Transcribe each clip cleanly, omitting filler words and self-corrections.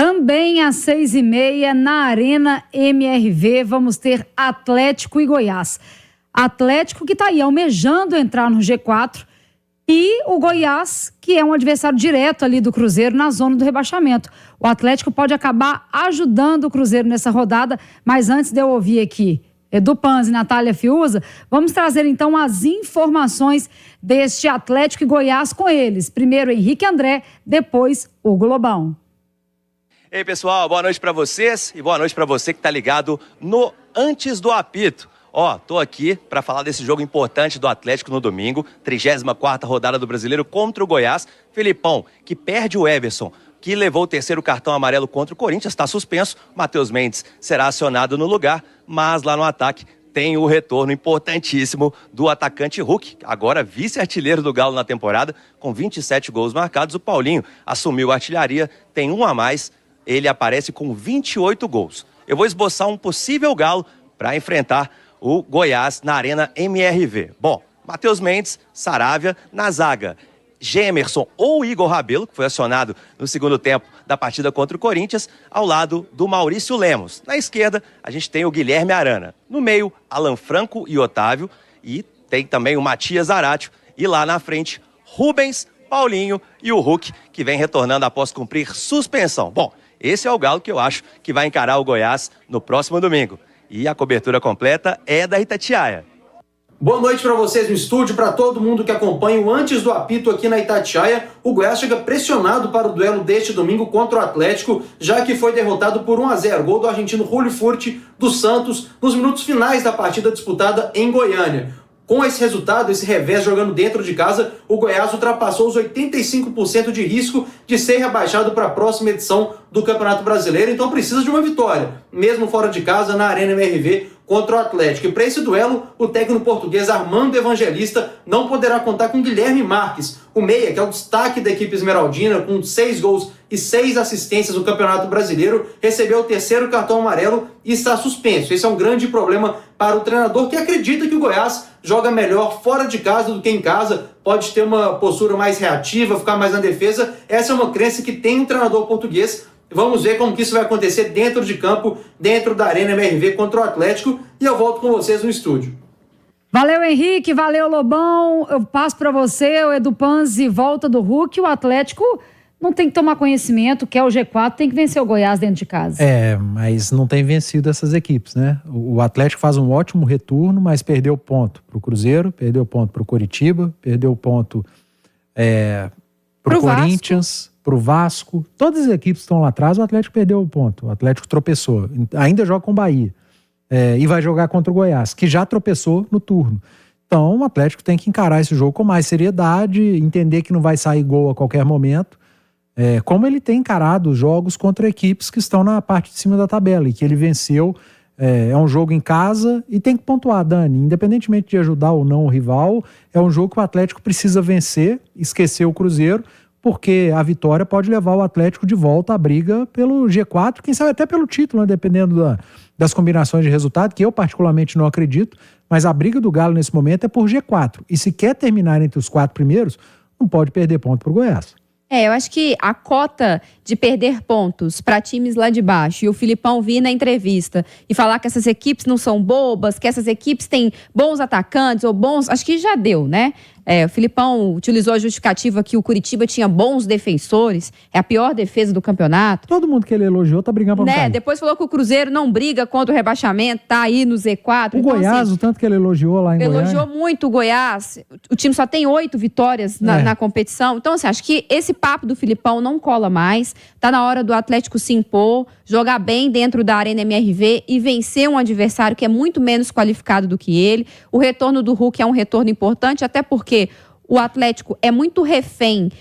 Também às 6h30, na Arena MRV, vamos ter Atlético e Goiás. Atlético que está aí almejando entrar no G4 e o Goiás, que é um adversário direto ali do Cruzeiro na zona do rebaixamento. O Atlético pode acabar ajudando o Cruzeiro nessa rodada, mas antes de eu ouvir aqui Edu Panzi e Natália Fiuza, vamos trazer então as informações deste Atlético e Goiás com eles. Primeiro Henrique André, depois Hugo Lobão. Ei pessoal, boa noite para vocês e boa noite para você que está ligado no Antes do Apito. Tô aqui para falar desse jogo importante do Atlético no domingo, 34ª rodada do Brasileiro contra o Goiás. Felipão, que perde o Everson, que levou o terceiro cartão amarelo contra o Corinthians, está suspenso. Matheus Mendes será acionado no lugar, mas lá no ataque tem o retorno importantíssimo do atacante Hulk, agora vice-artilheiro do Galo na temporada, com 27 gols marcados. O Paulinho assumiu a artilharia, tem um a mais, ele aparece com 28 gols. Eu vou esboçar um possível Galo para enfrentar o Goiás na Arena MRV. Bom, Matheus Mendes, Saravia, na zaga, Gemerson ou Igor Rabelo, que foi acionado no segundo tempo da partida contra o Corinthians, ao lado do Maurício Lemos. Na esquerda, a gente tem o Guilherme Arana. No meio, Alan Franco e Otávio. E tem também o Matias Zaratio. E lá na frente, Rubens, Paulinho e o Hulk, que vem retornando após cumprir suspensão. Bom, esse é o Galo que eu acho que vai encarar o Goiás no próximo domingo. E a cobertura completa é da Itatiaia. Boa noite para vocês no estúdio, para todo mundo que acompanha o Antes do Apito aqui na Itatiaia. O Goiás chega pressionado para o duelo deste domingo contra o Atlético, já que foi derrotado por 1-0. Gol do argentino Julio Furti do Santos nos minutos finais da partida disputada em Goiânia. Com esse resultado, esse revés jogando dentro de casa, o Goiás ultrapassou os 85% de risco de ser rebaixado para a próxima edição do Campeonato Brasileiro, então precisa de uma vitória, mesmo fora de casa, na Arena MRV contra o Atlético. E para esse duelo, o técnico português Armando Evangelista não poderá contar com Guilherme Marques, o meia, que é o destaque da equipe esmeraldina, com 6 gols e 6 assistências no Campeonato Brasileiro, recebeu o terceiro cartão amarelo e está suspenso. Esse é um grande problema para o treinador, que acredita que o Goiás joga melhor fora de casa do que em casa, pode ter uma postura mais reativa, ficar mais na defesa. Essa é uma crença que tem um treinador português. Vamos ver como que isso vai acontecer dentro de campo, dentro da Arena MRV contra o Atlético, e eu volto com vocês no estúdio. Valeu, Henrique, valeu, Lobão. Eu passo para você, o Edu Panzi, volta do Hulk. O Atlético não tem que tomar conhecimento, que é o G4, tem que vencer o Goiás dentro de casa. Mas não tem vencido essas equipes, né? O Atlético faz um ótimo retorno, mas perdeu ponto pro Cruzeiro, perdeu ponto pro Coritiba, perdeu ponto pro Corinthians, pro Vasco. Todas as equipes que estão lá atrás, o Atlético perdeu o ponto. O Atlético tropeçou. Ainda joga com o Bahia. E vai jogar contra o Goiás, que já tropeçou no turno. Então, o Atlético tem que encarar esse jogo com mais seriedade, entender que não vai sair gol a qualquer momento, como ele tem encarado os jogos contra equipes que estão na parte de cima da tabela, e que ele venceu. É um jogo em casa e tem que pontuar, Dani. Independentemente de ajudar ou não o rival, é um jogo que o Atlético precisa vencer, esquecer o Cruzeiro, porque a vitória pode levar o Atlético de volta à briga pelo G4, quem sabe até pelo título, né, dependendo das combinações de resultado, que eu particularmente não acredito, mas a briga do Galo nesse momento é por G4. E se quer terminar entre os 4 primeiros, não pode perder ponto pro Goiás. Eu acho que a cota de perder pontos para times lá de baixo, e o Filipão vir na entrevista e falar que essas equipes não são bobas, que essas equipes têm bons atacantes ou bons... Acho que já deu, né? O Filipão utilizou a justificativa que o Curitiba tinha bons defensores, é a pior defesa do campeonato. Todo mundo que ele elogiou tá brigando pra não cair. Depois falou que o Cruzeiro não briga contra o rebaixamento, tá aí no Z4. O então, Goiás, assim, o tanto que ele elogiou lá em Goiás. Elogiou muito o Goiás. O time só tem 8 vitórias na competição. Então, assim, acho que esse papo do Filipão não cola mais. Tá na hora do Atlético se impor, jogar bem dentro da Arena MRV e vencer um adversário que é muito menos qualificado do que ele. O retorno do Hulk é um retorno importante, até porque o Atlético é muito refém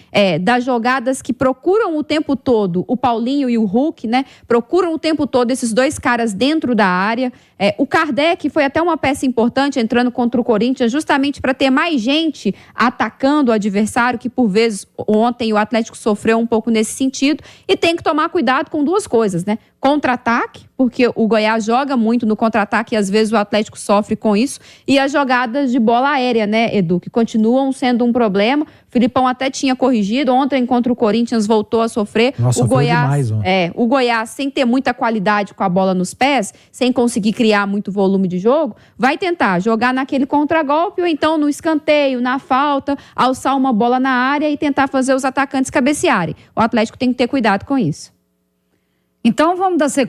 das jogadas que procuram o tempo todo o Paulinho e o Hulk, né? Procuram o tempo todo esses dois caras dentro da área. O Kardec foi até uma peça importante entrando contra o Corinthians, justamente para ter mais gente atacando o adversário, que por vezes ontem o Atlético sofreu um pouco nesse sentido. E tem que tomar cuidado com duas coisas, né? Contra-ataque, porque o Goiás joga muito no contra-ataque e às vezes o Atlético sofre com isso. E as jogadas de bola aérea, né, Edu, que continuam sendo um problema. O Filipão até tinha corrigido. Ontem, contra o Corinthians, voltou a sofrer. Nossa, o Goiás, demais, o Goiás, sem ter muita qualidade com a bola nos pés, sem conseguir criar muito volume de jogo, vai tentar jogar naquele contragolpe ou então no escanteio, na falta, alçar uma bola na área e tentar fazer os atacantes cabecearem. O Atlético tem que ter cuidado com isso. Então vamos dar sequência.